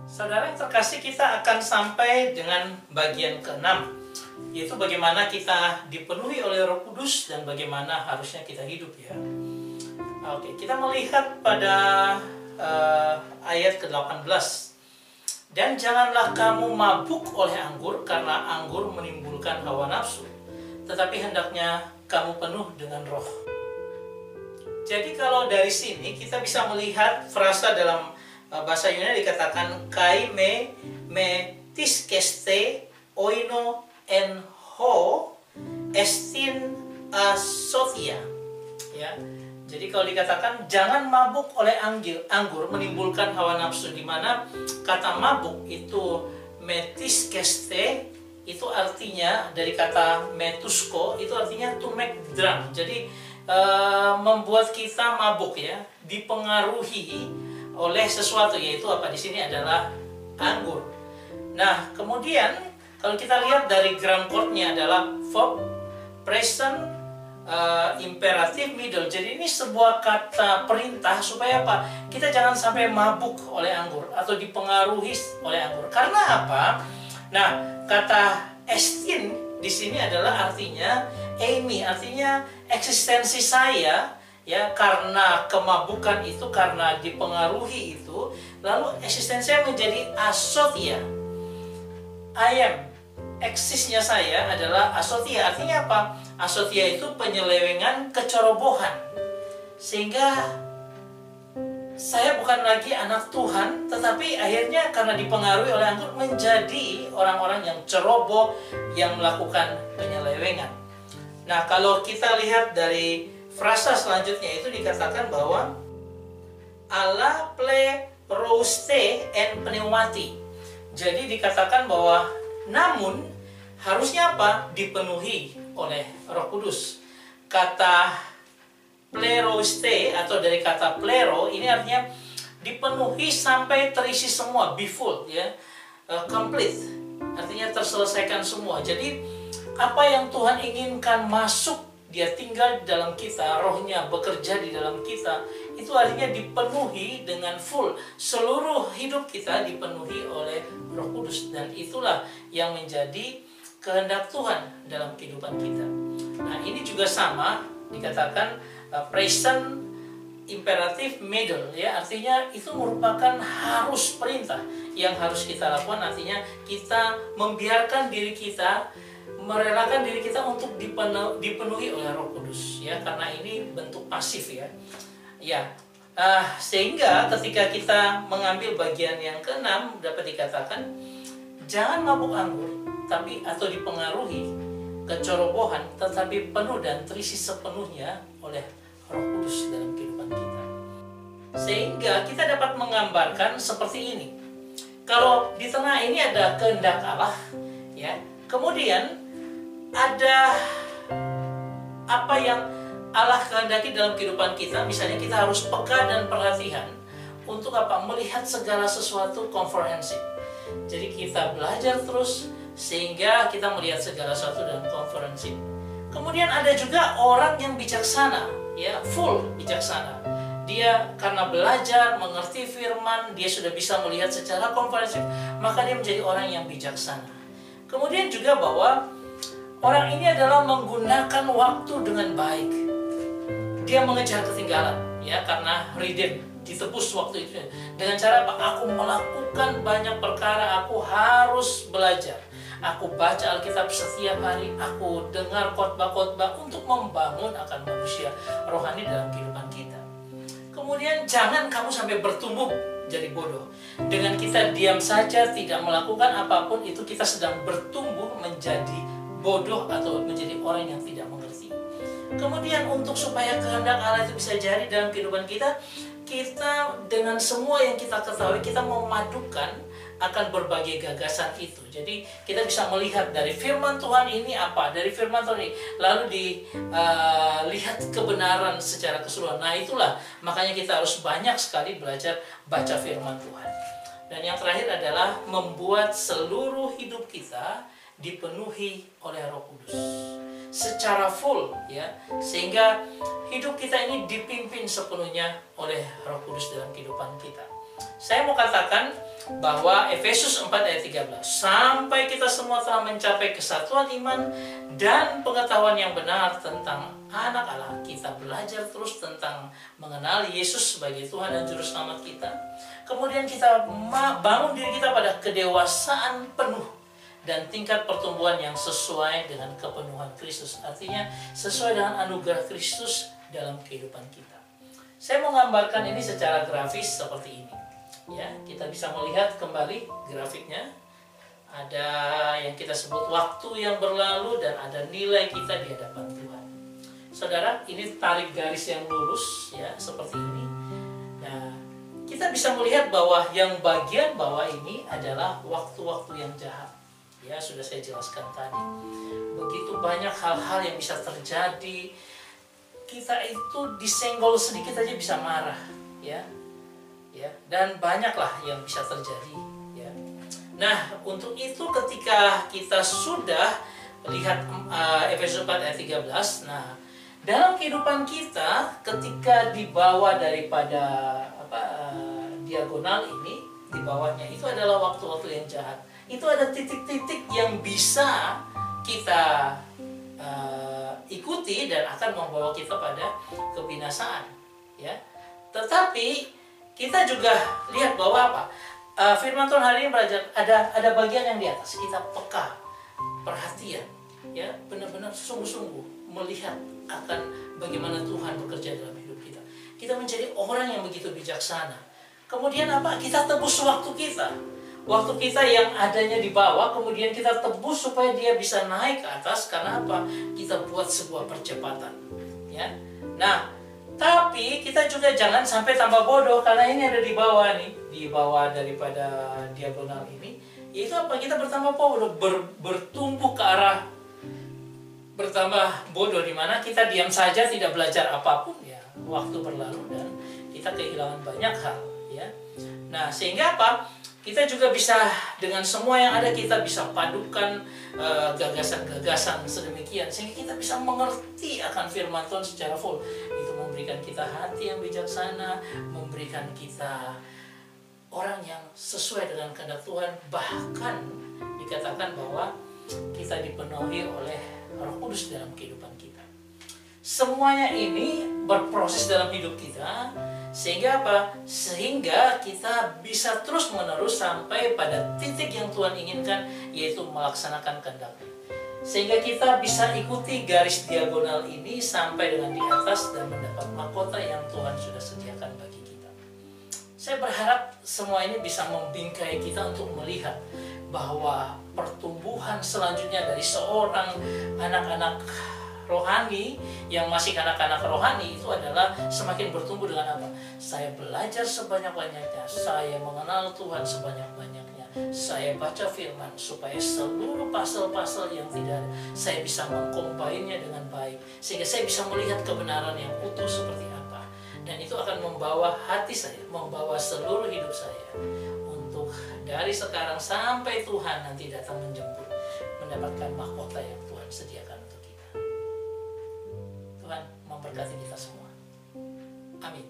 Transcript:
Saudara yang terkasih, kita akan sampai dengan bagian ke-6, yaitu bagaimana kita dipenuhi oleh Roh Kudus dan bagaimana harusnya kita hidup ya. Oke, kita melihat pada ayat ke-18. Dan janganlah kamu mabuk oleh anggur, karena anggur menimbulkan hawa nafsu, tetapi hendaknya kamu penuh dengan roh. Jadi kalau dari sini kita bisa melihat frasa dalam bahasa Yunani dikatakan kai me tiskeste oino en ho estin asothia. Ya. Jadi kalau dikatakan jangan mabuk oleh anggur menimbulkan hawa nafsu, di mana kata mabuk itu metiskeste itu artinya dari kata metusko, itu artinya to make drunk. Jadi membuat kita mabuk ya, dipengaruhi oleh sesuatu, yaitu apa di sini adalah anggur. Nah, kemudian kalau kita lihat dari grammar chord-nya adalah verb present imperatif middle. Jadi ini sebuah kata perintah supaya apa? Kita jangan sampai mabuk oleh anggur atau dipengaruhi oleh anggur. Karena apa? Nah, kata estin di sini adalah artinya Amy, artinya eksistensi saya ya, karena kemabukan itu, karena dipengaruhi itu, lalu eksistensi saya menjadi asotia. I am, eksisnya saya adalah asotia. Artinya apa? Asotia itu penyelewengan, kecerobohan. Sehingga saya bukan lagi anak Tuhan, tetapi akhirnya karena dipengaruhi oleh anggur menjadi orang-orang yang ceroboh, yang melakukan penyelewengan. Nah, kalau kita lihat dari frasa selanjutnya itu dikatakan bahwa Allah ple roste en pneumati. Jadi dikatakan bahwa namun harusnya apa? Dipenuhi oleh Roh Kudus. Kata pleroste atau dari kata plero ini artinya dipenuhi sampai terisi semua, be full ya, complete, artinya terselesaikan semua. Jadi apa yang Tuhan inginkan masuk, dia tinggal di dalam kita, rohnya bekerja di dalam kita, itu artinya dipenuhi dengan full. Seluruh hidup kita dipenuhi oleh Roh Kudus, dan itulah yang menjadi kehendak Tuhan dalam kehidupan kita. Nah, ini juga sama dikatakan present imperatif middle ya, artinya itu merupakan harus perintah yang harus kita lakukan. Artinya kita membiarkan diri kita, merelakan diri kita untuk dipenuhi oleh Roh Kudus ya, karena ini bentuk pasif ya. Sehingga ketika kita mengambil bagian yang ke-6 dapat dikatakan jangan mabuk anggur atau dipengaruhi kecerobohan, tetapi penuh dan terisi sepenuhnya oleh Roh Kudus dalam kehidupan kita. Sehingga kita dapat menggambarkan seperti ini. Kalau di tengah ini ada kehendak Allah ya, kemudian ada apa yang Allah kehendaki dalam kehidupan kita. Misalnya kita harus peka dan perhatian untuk apa? Melihat segala sesuatu komprehensif. Jadi kita belajar terus sehingga kita melihat segala sesuatu dalam komprehensif. Kemudian ada juga orang yang bijaksana, ya, full bijaksana. Dia karena belajar, mengerti firman, dia sudah bisa melihat secara komprehensif, maka dia menjadi orang yang bijaksana. Kemudian juga bahwa orang ini adalah menggunakan waktu dengan baik. Dia mengejar ketinggalan, ya, karena redeem, ditebus waktu itu. Dengan cara apa? Aku melakukan banyak perkara, aku harus belajar. Aku baca Alkitab setiap hari, aku dengar khotbah-khotbah untuk membangun akan manusia rohani dalam kehidupan kita. Kemudian jangan kamu sampai bertumbuh jadi bodoh. Dengan kita diam saja, tidak melakukan apapun, itu kita sedang bertumbuh menjadi bodoh atau menjadi orang yang tidak mengerti. Kemudian untuk supaya kehendak Allah itu bisa jadi dalam kehidupan kita, kita dengan semua yang kita ketahui, kita memadukan akan berbagai gagasan itu. Jadi kita bisa melihat dari firman Tuhan ini apa, dari firman Tuhan ini, lalu dilihat kebenaran secara keseluruhan. Nah, itulah makanya kita harus banyak sekali belajar baca firman Tuhan. Dan yang terakhir adalah membuat seluruh hidup kita dipenuhi oleh Roh Kudus secara full ya, sehingga hidup kita ini dipimpin sepenuhnya oleh Roh Kudus dalam kehidupan kita. Saya mau katakan bahwa Efesus 4 ayat 13, sampai kita semua telah mencapai kesatuan iman dan pengetahuan yang benar tentang anak Allah. Kita belajar terus tentang mengenali Yesus sebagai Tuhan dan Juru Selamat kita. Kemudian kita bangun diri kita pada kedewasaan penuh dan tingkat pertumbuhan yang sesuai dengan kepenuhan Kristus. Artinya sesuai dengan anugerah Kristus dalam kehidupan kita. Saya mau gambarkan ini secara grafis seperti ini. Ya, kita bisa melihat kembali grafiknya. Ada yang kita sebut waktu yang berlalu dan ada nilai kita di hadapan Tuhan. Saudara, ini tarik garis yang lurus ya, seperti ini. Nah, kita bisa melihat bahwa yang bagian bawah ini adalah waktu-waktu yang jahat. Ya, sudah saya jelaskan tadi. Begitu banyak hal-hal yang bisa terjadi. Kita itu disenggol sedikit aja bisa marah, ya. Ya, dan banyaklah yang bisa terjadi, ya. Nah, untuk itu ketika kita sudah lihat Efesus 4 ayat 13, nah, dalam kehidupan kita ketika di bawah daripada diagonal ini, di bawahnya itu adalah waktu-waktu yang jahat. Itu ada titik-titik yang bisa kita ikuti dan akan membawa kita pada kebinasaan, ya. Tetapi kita juga lihat bahwa apa? Firman Tuhan hari ini belajar ada bagian yang di atas. Kita peka, perhatian, ya, benar-benar sungguh-sungguh melihat akan bagaimana Tuhan bekerja dalam hidup kita. Kita menjadi orang yang begitu bijaksana. Kemudian apa? Kita tebus waktu kita. Waktu kita yang adanya di bawah, kemudian kita tebus supaya dia bisa naik ke atas. Karena apa? Kita buat sebuah percepatan, ya. Nah, tapi kita juga jangan sampai tambah bodoh, karena ini ada di bawah nih, di bawah daripada diagonal ini. Yaitu apa? Kita bertambah bodoh, bertumbuh ke arah bertambah bodoh, di mana kita diam saja tidak belajar apapun, ya. Waktu berlalu dan kita kehilangan banyak hal, ya. Nah, sehingga apa? Kita juga bisa dengan semua yang ada, kita bisa padukan gagasan-gagasan sedemikian sehingga kita bisa mengerti akan firman Tuhan secara full. Itu memberikan kita hati yang bijaksana, memberikan kita orang yang sesuai dengan kehendak Tuhan. Bahkan dikatakan bahwa kita dipenuhi oleh Roh Kudus dalam kehidupan kita. Semuanya ini berproses dalam hidup kita. Sehingga apa? Sehingga kita bisa terus-menerus sampai pada titik yang Tuhan inginkan, yaitu melaksanakan kehendak-Nya. Sehingga kita bisa ikuti garis diagonal ini sampai dengan di atas dan mendapat mahkota yang Tuhan sudah sediakan bagi kita. Saya berharap semua ini bisa membingkai kita untuk melihat bahwa pertumbuhan selanjutnya dari seorang anak-anak rohani yang masih anak-anak rohani itu adalah semakin bertumbuh dengan apa? Saya belajar sebanyak-banyaknya, saya mengenal Tuhan sebanyak-banyaknya, saya baca firman supaya seluruh pasal-pasal yang tidak ada, saya bisa mengkompainnya dengan baik sehingga saya bisa melihat kebenaran yang utuh seperti apa. Dan itu akan membawa hati saya, membawa seluruh hidup saya untuk dari sekarang sampai Tuhan nanti datang menjemput, mendapatkan mahkota yang Tuhan sediakan untuk kita. Tuhan memberkati kita semua. Amin.